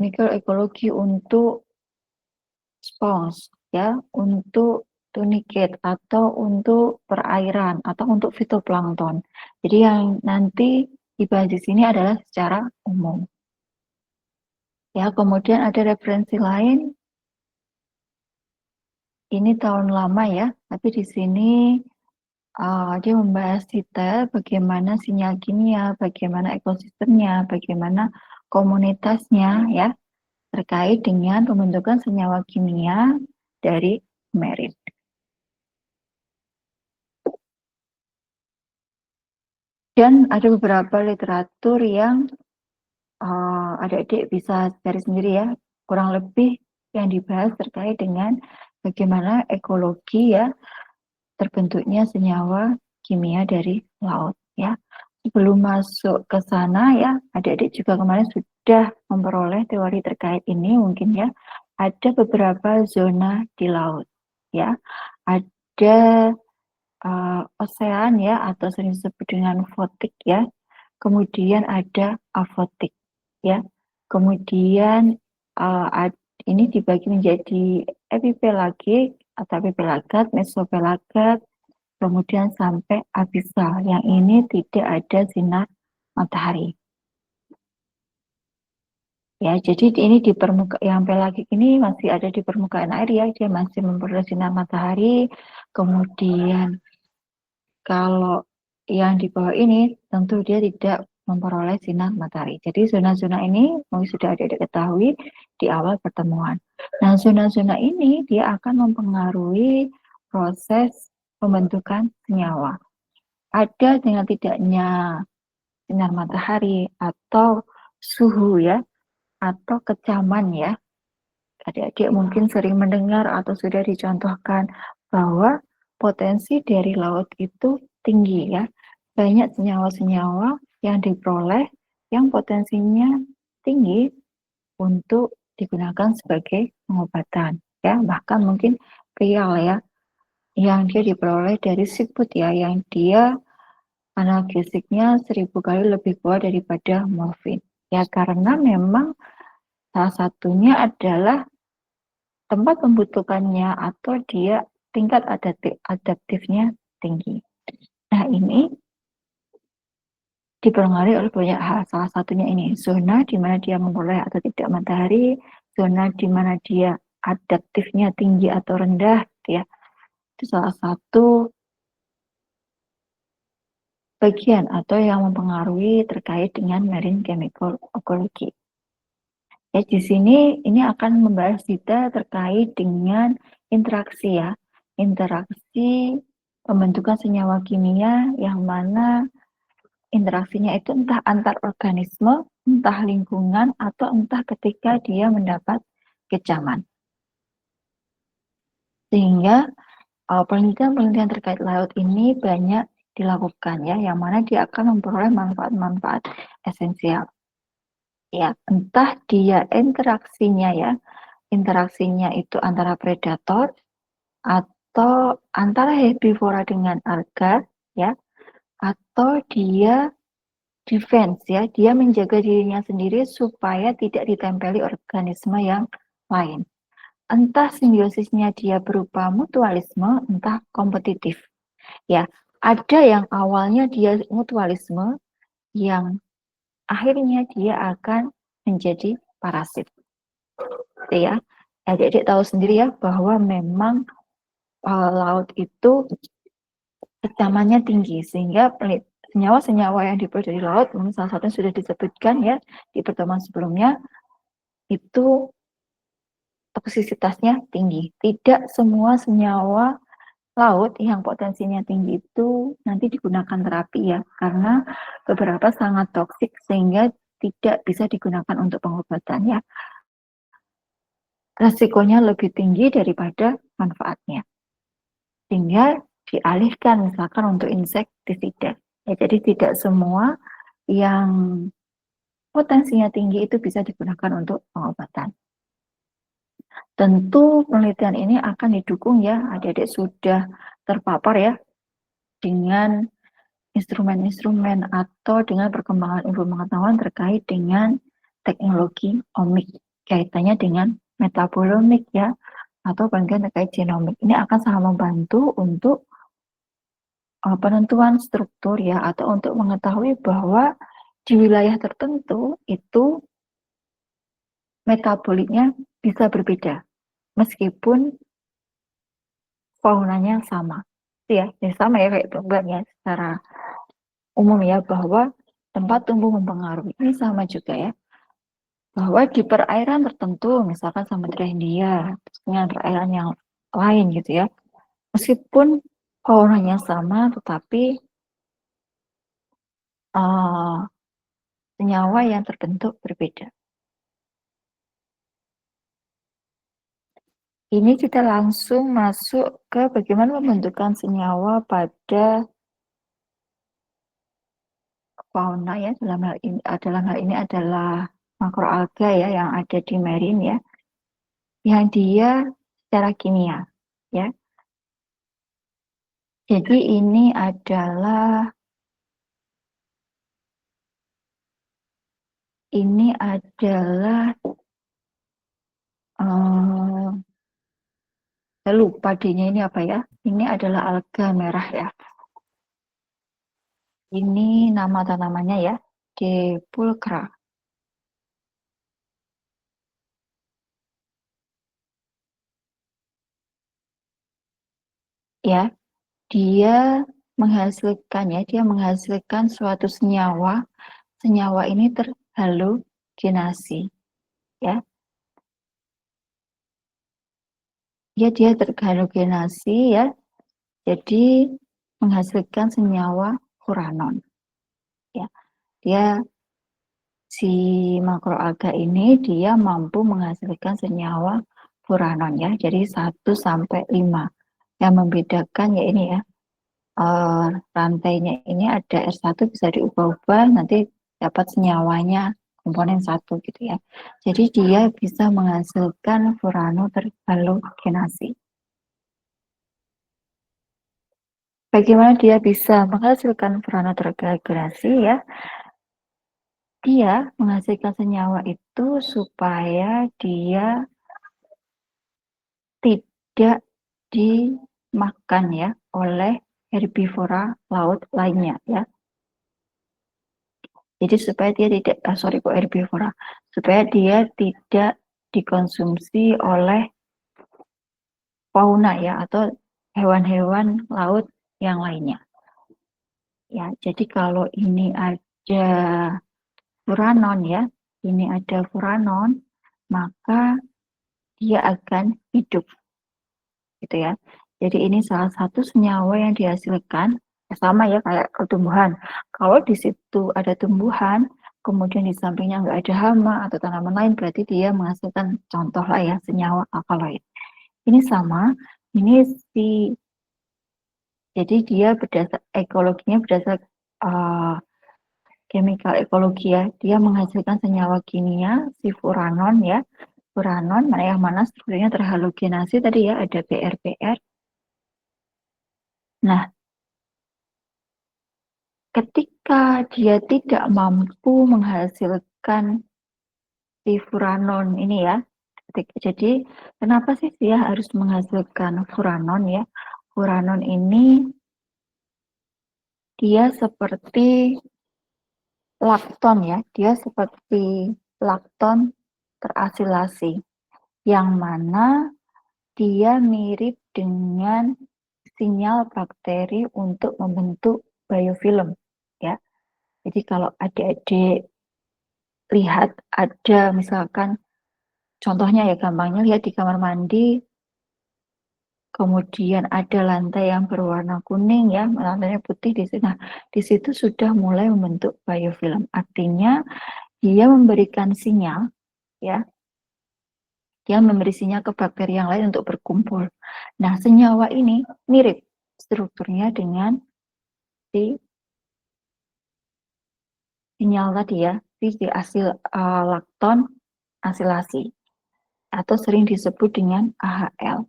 mikroekologi untuk spons, ya, untuk tuniket atau untuk perairan atau untuk fitoplankton. Jadi yang nanti dibahas di sini adalah secara umum. Ya, kemudian ada referensi lain. Ini tahun lama ya, tapi di sini dia membahas detail bagaimana sinyal kimia, bagaimana ekosistemnya, bagaimana komunitasnya ya terkait dengan pembentukan senyawa kimia dari merit. Dan ada beberapa literatur yang adik-adik bisa cari sendiri ya, kurang lebih yang dibahas terkait dengan bagaimana ekologi ya terbentuknya senyawa kimia dari laut ya. Sebelum masuk ke sana ya, adik-adik juga kemarin sudah memperoleh teori terkait ini mungkin ya. Ada beberapa zona di laut ya. Ada osean ya atau sering disebut dengan fotik ya. Kemudian ada afotik ya. Kemudian ini dibagi menjadi epipelagik atau epipelagat, mesopelagat, kemudian sampai abisal. Yang ini tidak ada sinar matahari. Ya, jadi ini di permukaan yang pelagik ini masih ada di permukaan air ya, dia masih memperoleh sinar matahari. Kemudian kalau yang di bawah ini tentu dia tidak memperoleh sinar matahari. Jadi zona-zona ini mungkin sudah ada diketahui di awal pertemuan. Nah, zona-zona ini dia akan mempengaruhi proses pembentukan senyawa. Ada dengan tidaknya sinar matahari atau suhu ya, atau kecaman ya. Adik-adik mungkin sering mendengar atau sudah dicontohkan bahwa potensi dari laut itu tinggi ya. Banyak senyawa-senyawa yang diperoleh yang potensinya tinggi untuk digunakan sebagai pengobatan ya. Bahkan mungkin real ya yang dia diperoleh dari seafood ya, yang dia analgesiknya 1000 kali lebih kuat daripada morfin. Ya karena memang salah satunya adalah tempat pembentukannya atau dia tingkat adaptifnya tinggi. Nah ini dipengaruhi oleh banyak hal. Salah satunya ini zona di mana dia memperoleh atau tidak matahari, zona di mana dia adaptifnya tinggi atau rendah, ya. Itu salah satu bagian atau yang mempengaruhi terkait dengan marine chemical ecology. Ya, di sini ini akan membahas detail terkait dengan interaksi ya. Interaksi pembentukan senyawa kimia yang mana interaksinya itu entah antar organisme, entah lingkungan, atau entah ketika dia mendapat kecaman. Sehingga penelitian-penelitian terkait laut ini banyak dilakukan ya, yang mana dia akan memperoleh manfaat-manfaat esensial. Ya, entah dia interaksinya ya, interaksinya itu antara predator atau antara herbivora dengan alga ya, atau dia defense ya, dia menjaga dirinya sendiri supaya tidak ditempeli organisme yang lain. Entah simbiosisnya dia berupa mutualisme, entah kompetitif. Ya, ada yang awalnya dia mutualisme, yang akhirnya dia akan menjadi parasit. Ya, adik-adik tahu sendiri ya bahwa memang laut itu kecamannya tinggi sehingga senyawa-senyawa yang diperoleh dari laut, salah satunya sudah disebutkan ya di pertemuan sebelumnya, itu toksisitasnya tinggi. Tidak semua senyawa laut yang potensinya tinggi itu nanti digunakan terapi ya, karena beberapa sangat toksik sehingga tidak bisa digunakan untuk pengobatan ya. Resikonya lebih tinggi daripada manfaatnya. Sehingga dialihkan misalkan untuk insektisida. Ya, jadi tidak semua yang potensinya tinggi itu bisa digunakan untuk pengobatan. Tentu penelitian ini akan didukung ya, adik-adik sudah terpapar ya dengan instrumen-instrumen atau dengan perkembangan ilmu pengetahuan terkait dengan teknologi omik kaitannya dengan metabolomik ya, atau bagian terkait genomik. Ini akan sangat membantu untuk penentuan struktur ya, atau untuk mengetahui bahwa di wilayah tertentu itu metaboliknya bisa berbeda meskipun faunanya sama. Ya, sama ya kayak tumbuhan ya secara umum ya, bahwa tempat tumbuh mempengaruhi. Ini sama juga ya, bahwa di perairan tertentu, misalkan Samudra Hindia, dengan perairan yang lain gitu ya, meskipun faunanya sama, tetapi senyawa yang terbentuk berbeda. Ini kita langsung masuk ke bagaimana pembentukan senyawa pada fauna ya, dalam hal ini adalah makroalga ya yang ada di marine ya, yang dia secara kimia ya. Jadi ini adalah saya lupa D-nya ini apa ya. Ini adalah alga merah ya. Ini nama tanamannya ya, Depulcra. Ya, dia menghasilkan suatu senyawa. Senyawa ini terhalogenasi ya. Dia terhalogenasi ya. Jadi menghasilkan senyawa furanon. Ya. Dia si makroalga ini dia mampu menghasilkan senyawa furanon ya. Jadi 1-5. Yang membedakan ya ini ya. Rantainya ini ada R1 bisa diubah-ubah, nanti dapat senyawanya komponen 1 gitu ya. Jadi dia bisa menghasilkan furano terhalogenasi. Bagaimana dia bisa menghasilkan furano terhalogenasi ya? Dia menghasilkan senyawa itu supaya dia tidak dimakan ya oleh herbivora laut lainnya ya. Jadi supaya dia tidak, herbivora, supaya dia tidak dikonsumsi oleh fauna ya, atau hewan-hewan laut yang lainnya. Ya, jadi kalau ini ada furanon ya, ini ada furanon, maka dia akan hidup, gitu ya. Jadi ini salah satu senyawa yang dihasilkan, sama ya kayak tumbuhan. Kalau di situ ada tumbuhan, kemudian di sampingnya nggak ada hama atau tanaman lain, berarti dia menghasilkan contoh lah ya senyawa alkaloid. Ini sama, ini jadi dia ekologinya berdasar chemical ekologi ya. Dia menghasilkan senyawa kimia si furanon ya. Furanon mana strukturnya terhalogenasi tadi ya, ada BR-BR. Nah, ketika dia tidak mampu menghasilkan si furanon ini ya, jadi kenapa sih dia harus menghasilkan furanon ya? Furanon ini dia seperti lakton ya, dia seperti lakton terasilasi, yang mana dia mirip dengan sinyal bakteri untuk membentuk biofilm ya. Jadi kalau adik-adik lihat ada misalkan contohnya ya, gampangnya lihat di kamar mandi, kemudian ada lantai yang berwarna kuning ya, lantainya putih di sini. Nah, di situ sudah mulai membentuk biofilm. Artinya dia memberikan sinyal ya. Dia memberi sinyal ke bakteri yang lain untuk berkumpul. Nah, senyawa ini mirip strukturnya dengan si sinyal tadi ya, si asil lakton asilasi, atau sering disebut dengan AHL.